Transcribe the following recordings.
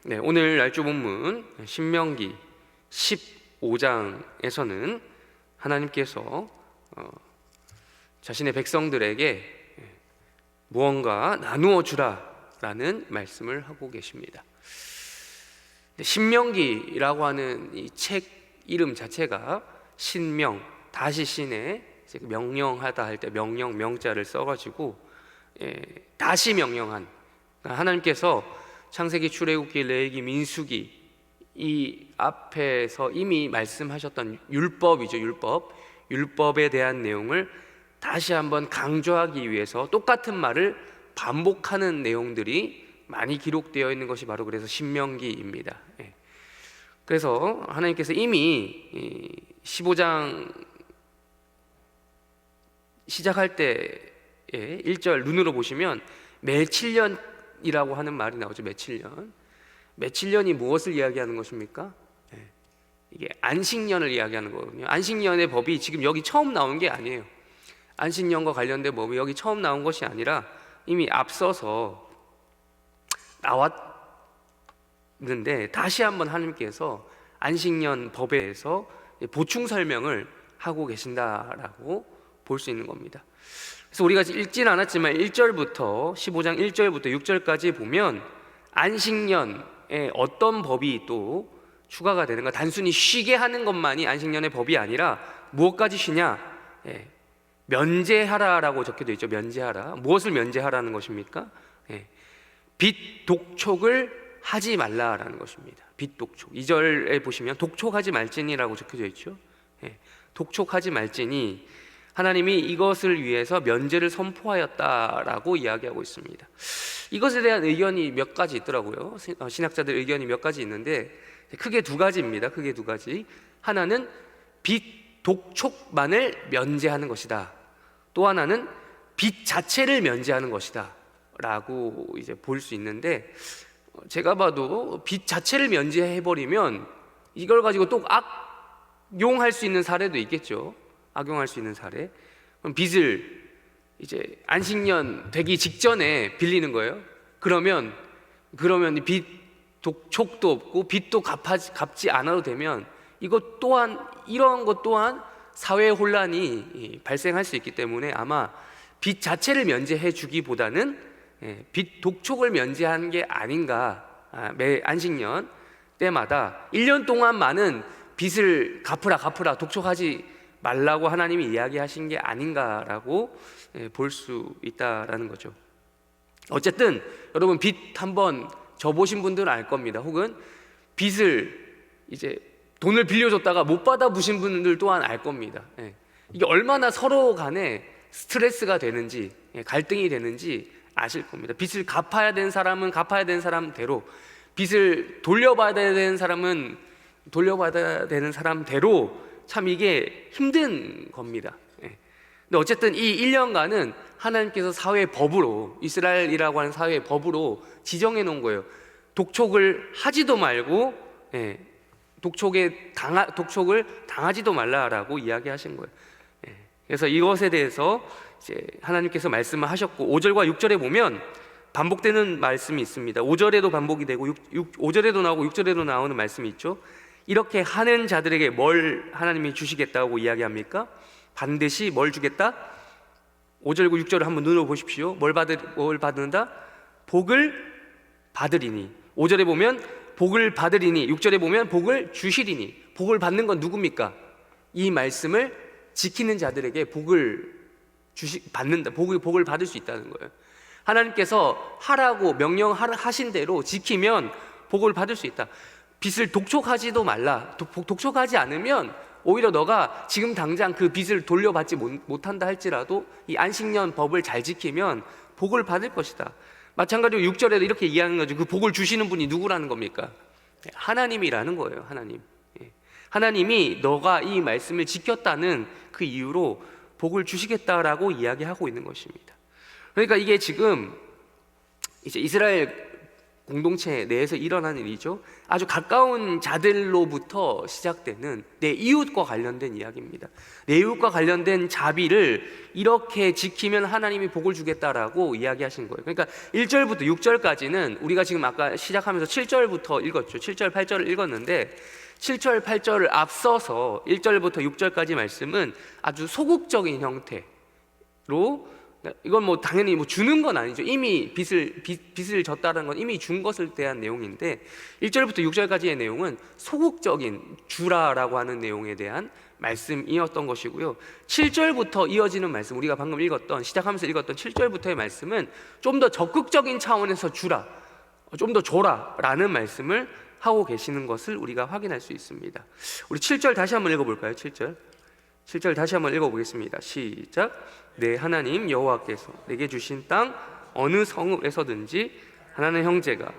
네, 오늘 날조 본문 신명기 15장에서는 하나님께서 자신의 백성들에게 무언가 나누어 주라라는 말씀을 하고 계십니다. 신명기라고 하는 이 책 이름 자체가 신명, 다시 신에 명령하다 할 때 명령, 명자를 써가지고 다시 명령한, 그러니까 하나님께서 창세기, 출애굽기, 레위기, 민수기 이 앞에서 이미 말씀하셨던 율법이죠. 율법에 대한 내용을 다시 한번 강조하기 위해서 똑같은 말을 반복하는 내용들이 많이 기록되어 있는 것이 바로 그래서 신명기입니다. 그래서 하나님께서 이미 15장 시작할 때 1절 눈으로 보시면 매칠년이라고 하는 말이 나오죠. 매칠년이 무엇을 이야기하는 것입니까? 이게 안식년을 이야기하는 거거든요. 안식년의 법이 지금 여기 처음 나온 게 아니에요. 안식년과 관련된 법이 여기 처음 나온 것이 아니라 이미 앞서서 나왔는데 다시 한번 하나님께서 안식년 법에 대해서 보충 설명을 하고 계신다라고 볼 수 있는 겁니다. 그래서 우리가 읽진 않았지만 1절부터 15장 1절부터 6절까지 보면 안식년에 어떤 법이 또 추가가 되는가, 단순히 쉬게 하는 것만이 안식년의 법이 아니라 무엇까지 쉬냐? 면제하라라고 적혀져 있죠. 면제하라. 무엇을 면제하라는 것입니까? 빚 독촉을 하지 말라라는 것입니다. 빚 독촉. 2절에 보시면 독촉하지 말지니라고 적혀져 있죠. 독촉하지 말지니 하나님이 이것을 위해서 면제를 선포하였다라고 이야기하고 있습니다. 이것에 대한 의견이 몇 가지 있더라고요. 신학자들 의견이 몇 가지 있는데 크게 두 가지입니다. 크게 두 가지. 하나는 빚 독촉만을 면제하는 것이다. 또 하나는 빚 자체를 면제하는 것이다 라고 이제 볼 수 있는데, 제가 봐도 빚 자체를 면제해버리면 이걸 가지고 또 악용할 수 있는 사례도 있겠죠. 악용할 수 있는 사례. 그럼 빚을 이제 안식년 되기 직전에 빌리는 거예요. 그러면 빚 독촉도 없고 빚도 갚지 않아도 되면 이것 또한, 이러한 것 또한 사회 혼란이 발생할 수 있기 때문에 아마 빚 자체를 면제해 주기보다는 빚 독촉을 면제하는 게 아닌가. 매 안식년 때마다 1년 동안 많은 빚을 갚으라 독촉하지 말라고 하나님이 이야기하신 게 아닌가라고 볼 수 있다라는 거죠. 어쨌든 여러분 빚 한번 져보신 분들은 알 겁니다. 혹은 빚을 이제 돈을 빌려줬다가 못 받아 부신 분들 또한 알 겁니다. 이게 얼마나 서로 간에 스트레스가 되는지, 갈등이 되는지 아실 겁니다. 빚을 갚아야 되는 사람은 갚아야 되는 사람대로, 빚을 돌려받아야 되는 사람은 돌려받아야 되는 사람대로 참 이게 힘든 겁니다. 근데 어쨌든 이 1년간은 하나님께서 사회 법으로, 이스라엘이라고 하는 사회 법으로 지정해 놓은 거예요. 독촉을 하지도 말고 독촉을 당하지도 말라라고 이야기하신 거예요. 그래서 이것에 대해서 이제 하나님께서 말씀을 하셨고, 5절과 6절에 보면 반복되는 말씀이 있습니다. 5절에도 반복이 되고 5절에도 나오고 6절에도 나오는 말씀이 있죠. 이렇게 하는 자들에게 뭘 하나님이 주시겠다고 이야기합니까? 반드시 뭘 주겠다? 5절과 6절을 한번 눈으로 보십시오. 뭘 받는다? 복을 받으리니. 5절에 보면 복을 받으리니, 6절에 보면 복을 주시리니. 복을 받는 건 누굽니까? 이 말씀을 지키는 자들에게 복을 받는다. 복을 받을 수 있다는 거예요. 하나님께서 하라고 명령하신 대로 지키면 복을 받을 수 있다. 빚을 독촉하지도 말라. 독촉하지 않으면 오히려 너가 지금 당장 그 빚을 돌려받지 못한다 할지라도 이 안식년 법을 잘 지키면 복을 받을 것이다. 마찬가지로 6절에도 이렇게 이야기하는 거죠. 그 복을 주시는 분이 누구라는 겁니까? 하나님이라는 거예요. 하나님이 너가 이 말씀을 지켰다는 그 이유로 복을 주시겠다라고 이야기하고 있는 것입니다. 그러니까 이게 지금 이제 이스라엘 공동체 내에서 일어나는 일이죠. 아주 가까운 자들로부터 시작되는 내 이웃과 관련된 이야기입니다. 내 이웃과 관련된 자비를 이렇게 지키면 하나님이 복을 주겠다라고 이야기하신 거예요. 그러니까 1절부터 6절까지는 우리가 지금 아까 시작하면서 7절부터 읽었죠. 7절, 8절을 읽었는데 7절, 8절을 앞서서 1절부터 6절까지 말씀은 아주 소극적인 형태로, 이건 뭐 당연히 뭐 주는 건 아니죠. 이미 빚을 졌다는 건 이미 준 것을 대한 내용인데 1절부터 6절까지의 내용은 소극적인 주라라고 하는 내용에 대한 말씀이었던 것이고요. 7절부터 이어지는 말씀, 우리가 방금 시작하면서 읽었던 7절부터의 말씀은 좀 더 적극적인 차원에서 주라, 좀 더 줘라 라는 말씀을 하고 계시는 것을 우리가 확인할 수 있습니다. 우리 7절 다시 한번 읽어볼까요? 7절 다시 한번 읽어보겠습니다. 시작. 내 하나님 여호와께서 내게 주신 땅 어느 성읍에서든지 가난한 형제가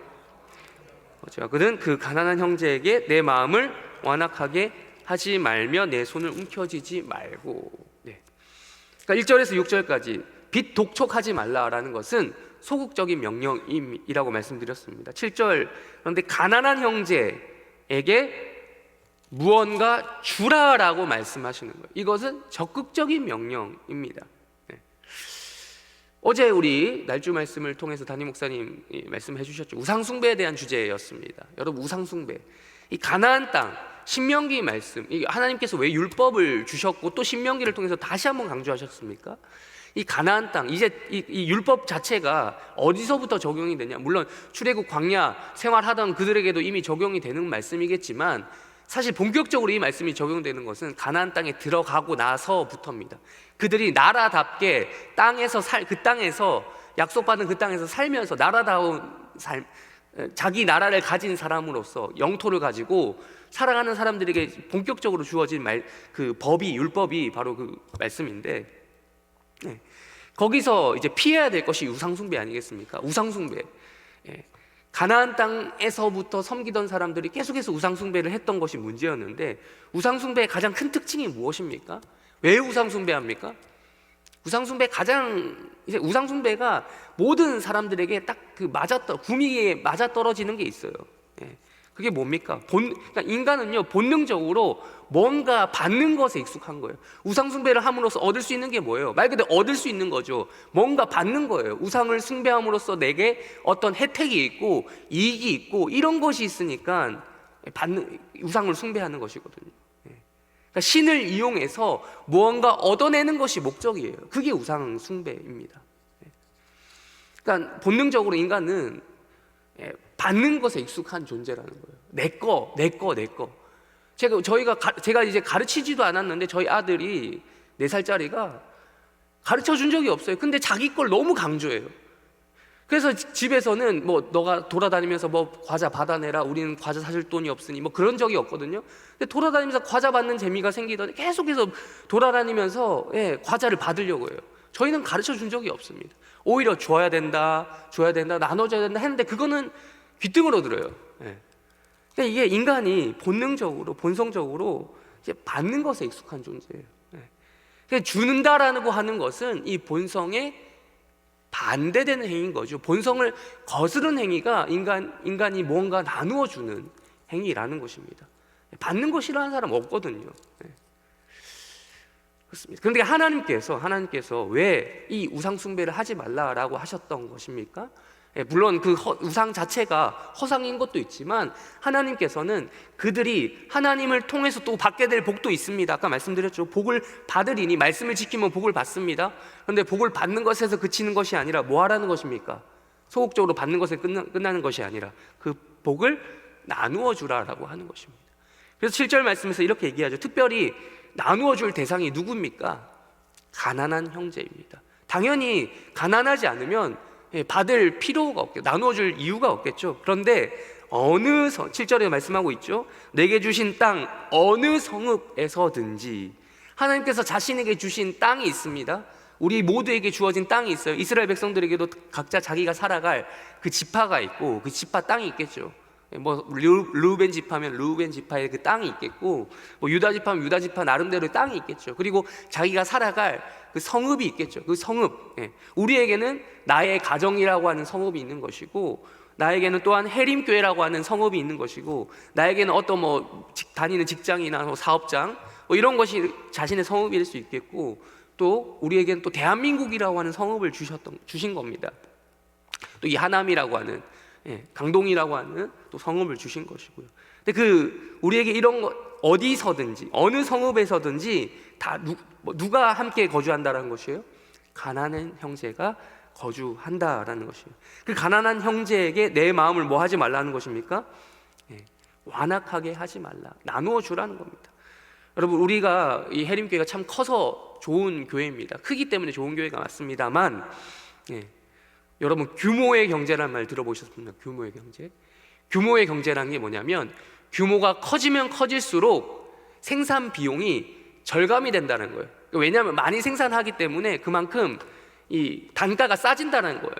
그든 그 가난한 형제에게 내 마음을 완악하게 하지 말며 내 손을 움켜쥐지 말고. 그러니까 1절에서 6절까지 빚 독촉하지 말라라는 것은 소극적인 명령이라고 말씀드렸습니다. 7절, 그런데 가난한 형제에게 무언가 주라라고 말씀하시는 거예요. 이것은 적극적인 명령입니다. 어제 우리 날주 말씀을 통해서 담임 목사님이 말씀해 주셨죠. 우상숭배에 대한 주제였습니다. 여러분, 우상숭배, 이 가나안 땅, 신명기 말씀, 하나님께서 왜 율법을 주셨고 또 신명기를 통해서 다시 한번 강조하셨습니까? 이 가나안 땅, 이제 이 율법 자체가 어디서부터 적용이 되냐? 물론 출애굽 광야 생활하던 그들에게도 이미 적용이 되는 말씀이겠지만 사실 본격적으로 이 말씀이 적용되는 것은 가나안 땅에 들어가고 나서부터입니다. 그들이 나라답게 그 땅에서 약속받은 그 땅에서 살면서 나라다운 삶, 자기 나라를 가진 사람으로서 영토를 가지고 살아가는 사람들에게 본격적으로 주어진 그 법이, 율법이 바로 그 말씀인데, 거기서 이제 피해야 될 것이 우상숭배 아니겠습니까? 우상숭배. 가나안 땅에서부터 섬기던 사람들이 계속해서 우상숭배를 했던 것이 문제였는데, 우상숭배의 가장 큰 특징이 무엇입니까? 왜 우상숭배합니까? 우상숭배가 모든 사람들에게 딱 그 구미에 맞아 떨어지는 게 있어요. 그게 뭡니까? 그러니까 인간은요, 본능적으로 뭔가 받는 것에 익숙한 거예요. 우상숭배를 함으로써 얻을 수 있는 게 뭐예요? 말 그대로 얻을 수 있는 거죠. 뭔가 받는 거예요. 우상을 숭배함으로써 내게 어떤 혜택이 있고 이익이 있고 이런 것이 있으니까 우상을 숭배하는 것이거든요. 그러니까 신을 이용해서 무언가 얻어내는 것이 목적이에요. 그게 우상숭배입니다. 그러니까 본능적으로 인간은 받는 것에 익숙한 존재라는 거예요. 내 거. 제가 이제 가르치지도 않았는데 저희 아들이 4살짜리가 가르쳐 준 적이 없어요. 근데 자기 걸 너무 강조해요. 그래서 집에서는 뭐 너가 돌아다니면서 뭐 과자 받아내라, 우리는 과자 사줄 돈이 없으니 뭐 그런 적이 없거든요. 근데 돌아다니면서 과자 받는 재미가 생기더니 계속해서 돌아다니면서 과자를 받으려고 해요. 저희는 가르쳐 준 적이 없습니다. 오히려 줘야 된다, 나눠줘야 된다 했는데 그거는 귀등으로 들어요. 그러니까 이게 인간이 본성적으로 이제 받는 것에 익숙한 존재예요. 그러니까 주는다라고 하는 것은 이 본성에 반대되는 행위인 거죠. 본성을 거스른 행위가 인간이 뭔가 나누어 주는 행위라는 것입니다. 받는 거 싫어하는 사람 없거든요. 그렇습니다. 그런데 하나님께서 왜 이 우상 숭배를 하지 말라라고 하셨던 것입니까? 물론 그 우상 자체가 허상인 것도 있지만 하나님께서는 그들이 하나님을 통해서 또 받게 될 복도 있습니다. 아까 말씀드렸죠. 복을 받으리니, 말씀을 지키면 복을 받습니다. 그런데 복을 받는 것에서 그치는 것이 아니라 뭐 하라는 것입니까? 소극적으로 받는 것에 끝나는 것이 아니라 그 복을 나누어 주라라고 하는 것입니다. 그래서 7절 말씀에서 이렇게 얘기하죠. 특별히 나누어 줄 대상이 누굽니까? 가난한 형제입니다. 당연히 가난하지 않으면 받을 필요가 없겠죠. 나누어 줄 이유가 없겠죠. 그런데 7절에 말씀하고 있죠. 내게 주신 땅 어느 성읍에서든지, 하나님께서 자신에게 주신 땅이 있습니다. 우리 모두에게 주어진 땅이 있어요. 이스라엘 백성들에게도 각자 자기가 살아갈 그 지파가 있고 그 지파 땅이 있겠죠. 뭐 르우벤 지파면 르우벤 지파의 그 땅이 있겠고, 뭐 유다 지파면 유다 지파 나름대로의 땅이 있겠죠. 그리고 자기가 살아갈 그 성읍이 있겠죠. 그 성읍, 우리에게는 나의 가정이라고 하는 성읍이 있는 것이고, 나에게는 또한 해림교회라고 하는 성읍이 있는 것이고, 나에게는 어떤 다니는 직장이나 사업장 이런 것이 자신의 성읍일 수 있겠고, 또 우리에게는 또 대한민국이라고 하는 성읍을 주신 겁니다. 또 이 하남이라고 하는, 강동이라고 하는 또 성읍을 주신 것이고요. 근데 우리에게 이런 것, 어디서든지 어느 성읍에서든지 다 누가 함께 거주한다라는 것이에요? 가난한 형제가 거주한다라는 것이에요. 그 가난한 형제에게 내 마음을 뭐 하지 말라는 것입니까? 완악하게 하지 말라, 나누어 주라는 겁니다. 여러분, 우리가 이 해림교회가 참 커서 좋은 교회입니다. 크기 때문에 좋은 교회가 맞습니다만, 여러분, 규모의 경제라는 말 들어보셨습니까? 규모의 경제. 규모의 경제라는 게 뭐냐면, 규모가 커지면 커질수록 생산 비용이 절감이 된다는 거예요. 왜냐하면 많이 생산하기 때문에 그만큼 이 단가가 싸진다는 거예요.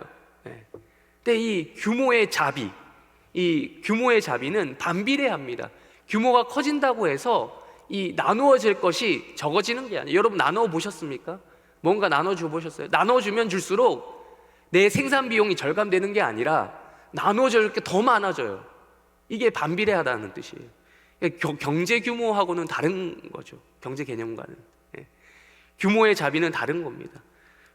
근데 이 규모의 자비는 반비례합니다. 규모가 커진다고 해서 이 나누어질 것이 적어지는 게 아니에요. 여러분, 나누어 보셨습니까? 뭔가 나눠줘 보셨어요? 나눠주면 줄수록 내 생산 비용이 절감되는 게 아니라 나눠줄 게 더 많아져요. 이게 반비례하다는 뜻이에요. 경제 규모하고는 다른 거죠. 경제 개념과는. 규모의 자비는 다른 겁니다.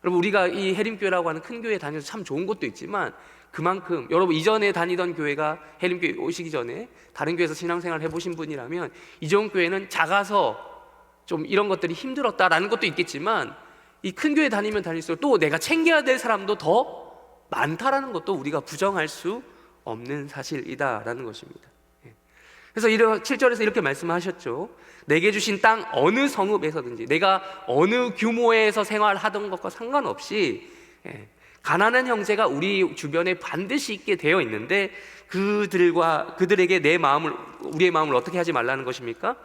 여러분, 우리가 이 해림교회라고 하는 큰 교회에 다녀서 참 좋은 것도 있지만, 그만큼 여러분 이전에 다니던 교회가 해림교회 오시기 전에 다른 교회에서 신앙생활 해보신 분이라면, 이전 교회는 작아서 좀 이런 것들이 힘들었다라는 것도 있겠지만, 이 큰 교회 다니면 다닐수록 또 내가 챙겨야 될 사람도 더 많다라는 것도 우리가 부정할 수 없는 사실이다라는 것입니다. 그래서 7절에서 이렇게 말씀하셨죠. 내게 주신 땅 어느 성읍에서든지, 내가 어느 규모에서 생활하던 것과 상관없이 가난한 형제가 우리 주변에 반드시 있게 되어 있는데, 그들에게 우리의 마음을 어떻게 하지 말라는 것입니까?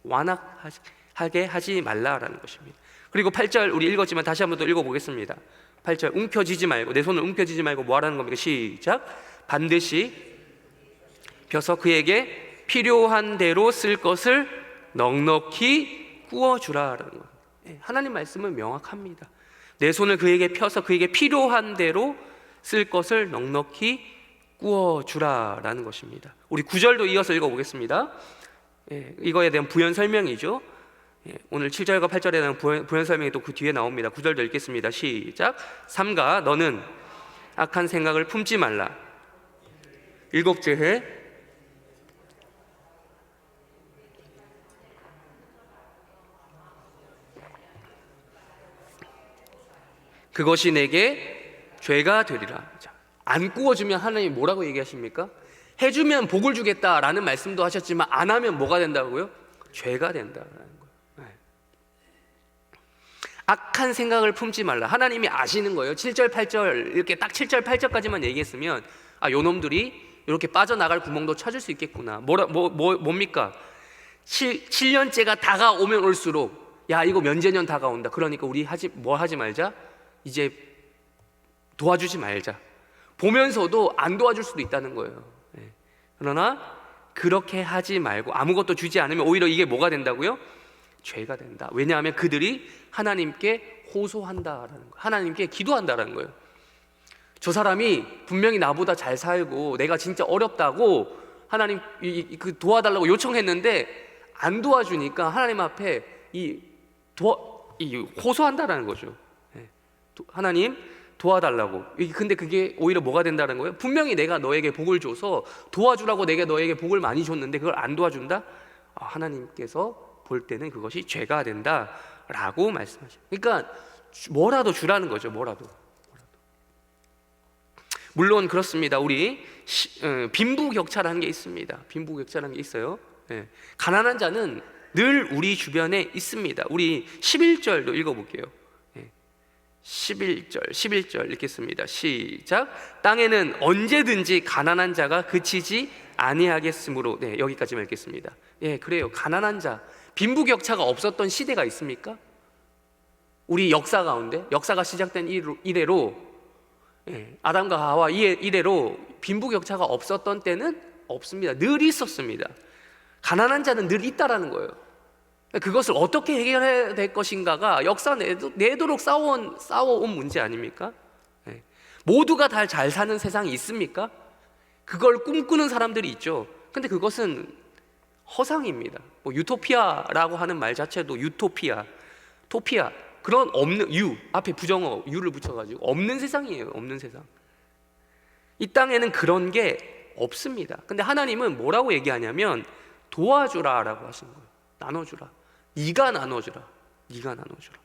완악하게 하지 말라라는 것입니다. 그리고 8절 우리 읽었지만 다시 한번 더 읽어보겠습니다. 8절, 움켜쥐지 말고, 내 손을 움켜쥐지 말고 뭐 하라는 겁니까? 시작. 반드시 펴서 그에게 필요한 대로 쓸 것을 넉넉히 구워주라라는 거예요. 하나님 말씀은 명확합니다. 내 손을 그에게 펴서 그에게 필요한 대로 쓸 것을 넉넉히 구워주라라는 것입니다. 우리 9절도 이어서 읽어보겠습니다. 이거에 대한 부연 설명이죠. 오늘 7절과 8절에 대한 부연 설명이 또 그 뒤에 나옵니다. 9절도 읽겠습니다. 시작. 삼가 너는 악한 생각을 품지 말라. 일곱째 해 그것이 내게 죄가 되리라. 안 구워주면 하나님이 뭐라고 얘기하십니까? 해주면 복을 주겠다라는 말씀도 하셨지만, 안 하면 뭐가 된다고요? 죄가 된다라는 거예요. 악한 생각을 품지 말라. 하나님이 아시는 거예요. 7절 8절 이렇게 딱 7절 8절까지만 얘기했으면, 요 놈들이 이렇게 빠져나갈 구멍도 찾을 수 있겠구나. 뭡니까? 7년째가 다가오면 올수록, 야, 이거 면제년 다가온다. 그러니까 우리 하지 말자. 이제 도와주지 말자. 보면서도 안 도와줄 수도 있다는 거예요. 그러나 그렇게 하지 말고 아무것도 주지 않으면 오히려 이게 뭐가 된다고요? 죄가 된다. 왜냐하면 그들이 하나님께 호소한다라는 거예요. 하나님께 기도한다라는 거예요. 저 사람이 분명히 나보다 잘 살고 내가 진짜 어렵다고 하나님 도와달라고 요청했는데 안 도와주니까 하나님 앞에 호소한다라는 거죠. 하나님 도와달라고. 근데 그게 오히려 뭐가 된다는 거예요? 분명히 내가 너에게 복을 줘서 도와주라고 내가 너에게 복을 많이 줬는데 그걸 안 도와준다? 하나님께서 볼 때는 그것이 죄가 된다라고 말씀하셔요. 그러니까 뭐라도 주라는 거죠. 뭐라도. 물론 그렇습니다. 우리 빈부격차라는 게 있습니다. 빈부격차라는 게 있어요. 가난한 자는 늘 우리 주변에 있습니다. 우리 11절도 읽어볼게요. 11절 읽겠습니다. 시작. 땅에는 언제든지 가난한 자가 그치지 아니하겠으므로. 여기까지만 읽겠습니다. 그래요. 가난한 자, 빈부격차가 없었던 시대가 있습니까? 우리 역사 가운데, 역사가 시작된 이래로, 아담과 하와 이래로 빈부격차가 없었던 때는 없습니다. 늘 있었습니다. 가난한 자는 늘 있다라는 거예요. 그것을 어떻게 해결해야 될 것인가가 역사 내도록 싸워온 문제 아닙니까? 모두가 다 잘 사는 세상이 있습니까? 그걸 꿈꾸는 사람들이 있죠. 근데 그것은 허상입니다. 뭐 유토피아라고 하는 말 자체도 유토피아, 토피아, 그런 없는, 유 앞에 부정어 유를 붙여가지고 없는 세상이에요. 없는 세상. 이 땅에는 그런 게 없습니다. 근데 하나님은 뭐라고 얘기하냐면 도와주라라고 하시는 거예요. 나눠주라. 네가 나눠주라. 네가 나눠주라.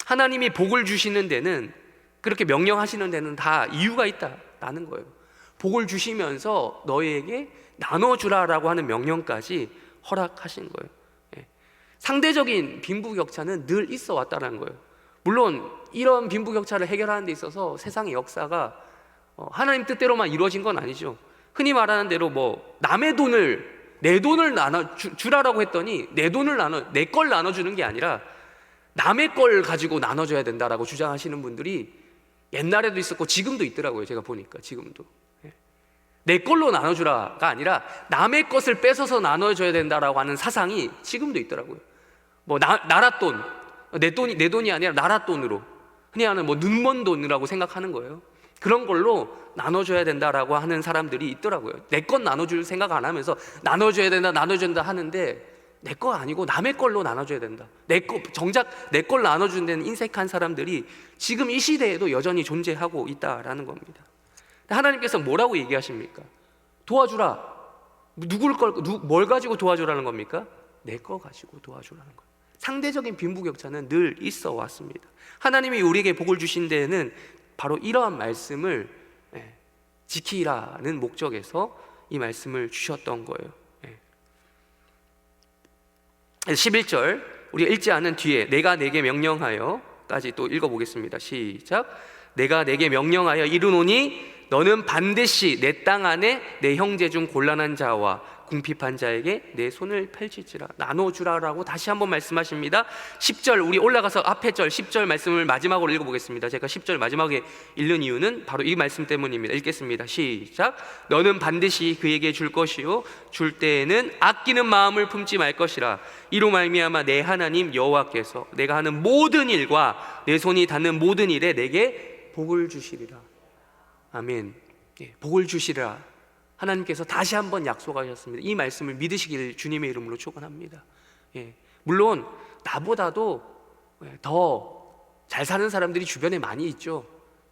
하나님이 복을 주시는 데는, 그렇게 명령하시는 데는 다 이유가 있다라는 거예요. 복을 주시면서 너희에게 나눠주라라고 하는 명령까지 허락하신 거예요. 예. 상대적인 빈부격차는 늘 있어 왔다는 거예요. 물론 이런 빈부격차를 해결하는 데 있어서 세상의 역사가 하나님 뜻대로만 이루어진 건 아니죠. 흔히 말하는 대로 뭐 남의 돈을 내 돈을 주라라고 했더니 내 걸 나눠주는 게 아니라 남의 걸 가지고 나눠줘야 된다라고 주장하시는 분들이 옛날에도 있었고 지금도 있더라고요. 제가 보니까 지금도. 내 걸로 나눠주라가 아니라 남의 것을 뺏어서 나눠줘야 된다라고 하는 사상이 지금도 있더라고요. 뭐 나라 돈, 내 돈이 아니라 나라 돈으로, 흔히 하는 뭐 눈먼 돈이라고 생각하는 거예요. 그런 걸로 나눠줘야 된다라고 하는 사람들이 있더라고요. 내 건 나눠줄 생각 안 하면서 나눠줘야 된다 하는데 내 거 아니고 남의 걸로 나눠줘야 된다. 정작 내 걸 나눠주는 데는 인색한 사람들이 지금 이 시대에도 여전히 존재하고 있다라는 겁니다. 하나님께서 뭐라고 얘기하십니까? 도와주라. 뭘 가지고 도와주라는 겁니까? 내 거 가지고 도와주라는 거예요. 상대적인 빈부격차는 늘 있어 왔습니다. 하나님이 우리에게 복을 주신 데에는 바로 이러한 말씀을 지키라는 목적에서 이 말씀을 주셨던 거예요. 11절 우리가 읽지 않은 뒤에 내가 내게 명령하여까지 또 읽어보겠습니다. 시작. 내가 내게 명령하여 이르노니 너는 반드시 내 땅 안에 내 형제 중 곤란한 자와 궁핍한 자에게 내 손을 펼칠지라. 나눠주라라고 다시 한번 말씀하십니다. 10절 우리 올라가서 앞에 절 10절 말씀을 마지막으로 읽어보겠습니다. 제가 10절 마지막에 읽는 이유는 바로 이 말씀 때문입니다. 읽겠습니다. 시작. 너는 반드시 그에게 줄 것이요 줄 때에는 아끼는 마음을 품지 말 것이라. 이로 말미암아 내 하나님 여호와께서 내가 하는 모든 일과 내 손이 닿는 모든 일에 내게 복을 주시리라. 아멘. 복을 주시리라. 하나님께서 다시 한번 약속하셨습니다. 이 말씀을 믿으시길 주님의 이름으로 축원합니다. 물론 나보다도 더 잘 사는 사람들이 주변에 많이 있죠.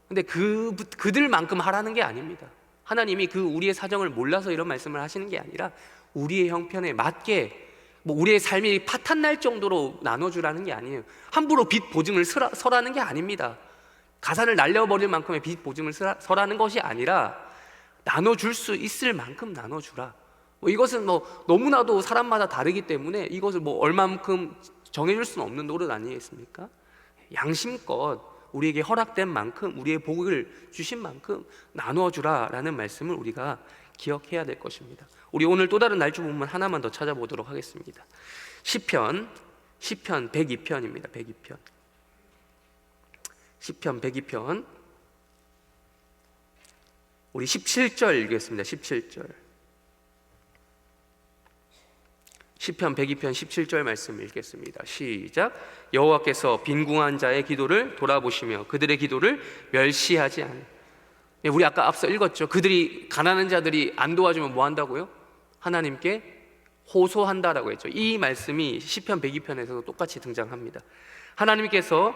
근데 그들만큼 하라는 게 아닙니다. 하나님이 우리의 사정을 몰라서 이런 말씀을 하시는 게 아니라 우리의 형편에 맞게, 우리의 삶이 파탄날 정도로 나눠주라는 게 아니에요. 함부로 빚 보증을 서라는 게 아닙니다. 가산을 날려버릴 만큼의 빚 보증을 서라는 것이 아니라 나눠줄 수 있을 만큼 나눠주라. 이것은 너무나도 사람마다 다르기 때문에 이것을 얼마만큼 정해줄 수는 없는 노릇 아니겠습니까? 양심껏 우리에게 허락된 만큼, 우리의 복을 주신 만큼 나눠주라라는 말씀을 우리가 기억해야 될 것입니다. 우리 오늘 또 다른 날주 본문 하나만 더 찾아보도록 하겠습니다. 시편 102편입니다. 102편. 시편 102편 우리 17절 읽겠습니다. 17절. 시편 102편 17절 말씀 읽겠습니다. 시작. 여호와께서 빈궁한 자의 기도를 돌아보시며 그들의 기도를 멸시하지 않으. 우리 아까 앞서 읽었죠. 가난한 자들이 안 도와주면 뭐 한다고요? 하나님께 호소한다라고 했죠. 이 말씀이 시편 102편에서도 똑같이 등장합니다. 하나님께서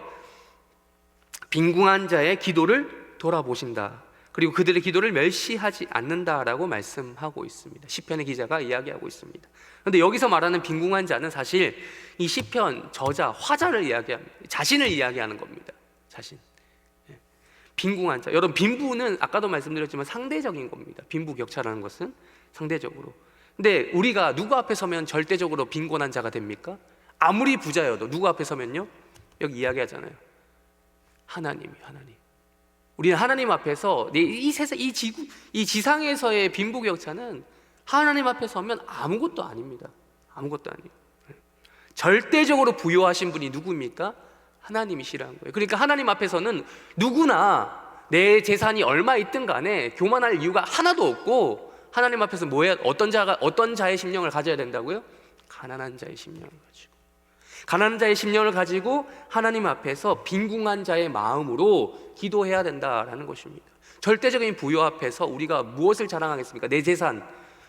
빈궁한 자의 기도를 돌아보신다. 그리고 그들의 기도를 멸시하지 않는다라고 말씀하고 있습니다. 시편의 기자가 이야기하고 있습니다. 그런데 여기서 말하는 빈궁한 자는 사실 이 시편 저자, 화자를 이야기합니다. 자신을 이야기하는 겁니다. 자신. 빈궁한 자. 여러분, 빈부는 아까도 말씀드렸지만 상대적인 겁니다. 빈부격차라는 것은 상대적으로. 근데 우리가 누구 앞에 서면 절대적으로 빈곤한 자가 됩니까? 아무리 부자여도 누구 앞에 서면요? 여기 이야기하잖아요. 하나님. 우리는 하나님 앞에서 이 세상, 이 지상에서의 빈부격차는 하나님 앞에 서면 아무것도 아닙니다. 아무것도 아니에요. 절대적으로 부여하신 분이 누구입니까? 하나님이시라는 거예요. 그러니까 하나님 앞에서는 누구나 내 재산이 얼마 있든 간에 교만할 이유가 하나도 없고, 하나님 앞에서 어떤 자의 심령을 가져야 된다고요? 가난한 자의 심령을 가지고. 가난한 자의 심령을 가지고 하나님 앞에서 빈궁한 자의 마음으로 기도해야 된다라는 것입니다. 절대적인 부요 앞에서 우리가 무엇을 자랑하겠습니까? 내 재산,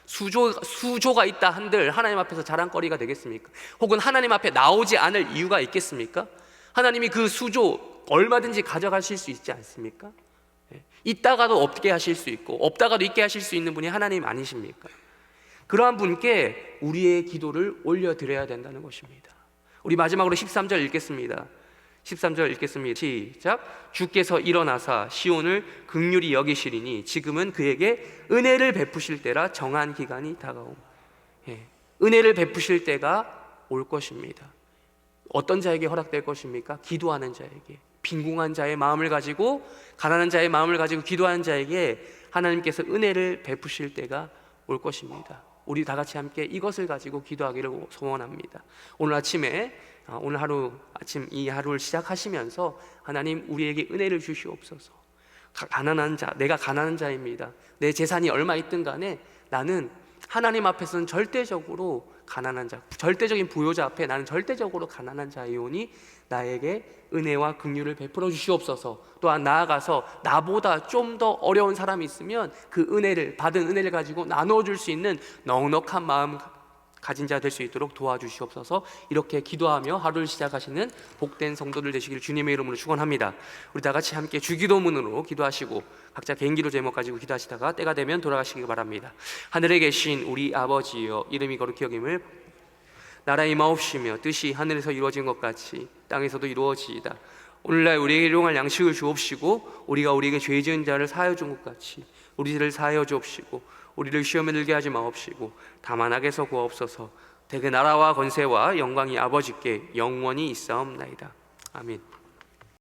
수조가 있다 한들 하나님 앞에서 자랑거리가 되겠습니까? 혹은 하나님 앞에 나오지 않을 이유가 있겠습니까? 하나님이 그 수조 얼마든지 가져가실 수 있지 않습니까? 있다가도 없게 하실 수 있고 없다가도 있게 하실 수 있는 분이 하나님 아니십니까? 그러한 분께 우리의 기도를 올려드려야 된다는 것입니다. 우리 마지막으로 13절 읽겠습니다. 13절 읽겠습니다. 시작. 주께서 일어나사 시온을 긍휼히 여기시리니 지금은 그에게 은혜를 베푸실 때라 정한 기간이 다가옴. 은혜를 베푸실 때가 올 것입니다. 어떤 자에게 허락될 것입니까? 기도하는 자에게, 빈궁한 자의 마음을 가지고, 가난한 자의 마음을 가지고 기도하는 자에게 하나님께서 은혜를 베푸실 때가 올 것입니다. 우리 다 같이 함께 이것을 가지고 기도하기를 소원합니다. 오늘 아침에 오늘 하루 아침 이 하루를 시작하시면서 하나님 우리에게 은혜를 주시옵소서. 가난한 자, 내가 가난한 자입니다. 내 재산이 얼마 있든 간에 나는 하나님 앞에서는 절대적으로 가난한 자, 절대적인 부요자 앞에 나는 절대적으로 가난한 자이오니 나에게 은혜와 긍휼을 베풀어 주시옵소서. 또한 나아가서 나보다 좀 더 어려운 사람이 있으면 그 은혜를, 받은 은혜를 가지고 나누어 줄 수 있는 넉넉한 마음 가진 자 될 수 있도록 도와주시옵소서. 이렇게 기도하며 하루를 시작하시는 복된 성도들 되시기를 주님의 이름으로 축원합니다. 우리 다 같이 함께 주기도문으로 기도하시고 각자 개인 기도 제목 가지고 기도하시다가 때가 되면 돌아가시기 바랍니다. 하늘에 계신 우리 아버지여, 이름이 거룩히 여김을 나라 임하옵시며 뜻이 하늘에서 이루어진 것 같이 땅에서도 이루어지이다. 오늘날 우리에게 일용할 양식을 주옵시고 우리가 우리에게 죄 지은 자를 사하여 준 것 같이 우리 죄를 사하여 주옵시고 우리를 시험에 들게 하지 마옵시고 다만 악에서 구하옵소서. 대개 나라와 권세와 영광이 아버지께 영원히 있사옵나이다. 아멘.